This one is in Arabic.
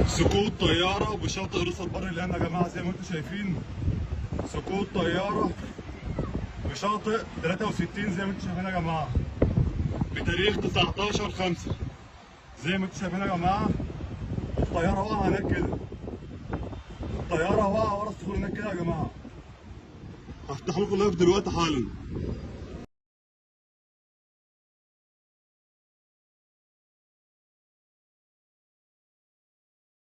سقوط طيارة بشاطئ راس البر الآن يا جماعة، زي ما انتم شايفين. سقوط طيارة بشاطئ 63 زي ما انتم شايفين يا جماعة، بتاريخ 19/5 زي ما انتم شايفين يا جماعة. الطيارة واقعة هناك كده، الطيارة واقعة ورا الصخور هناك كده يا جماعة. هفتح لكم لايف دلوقتي حالا.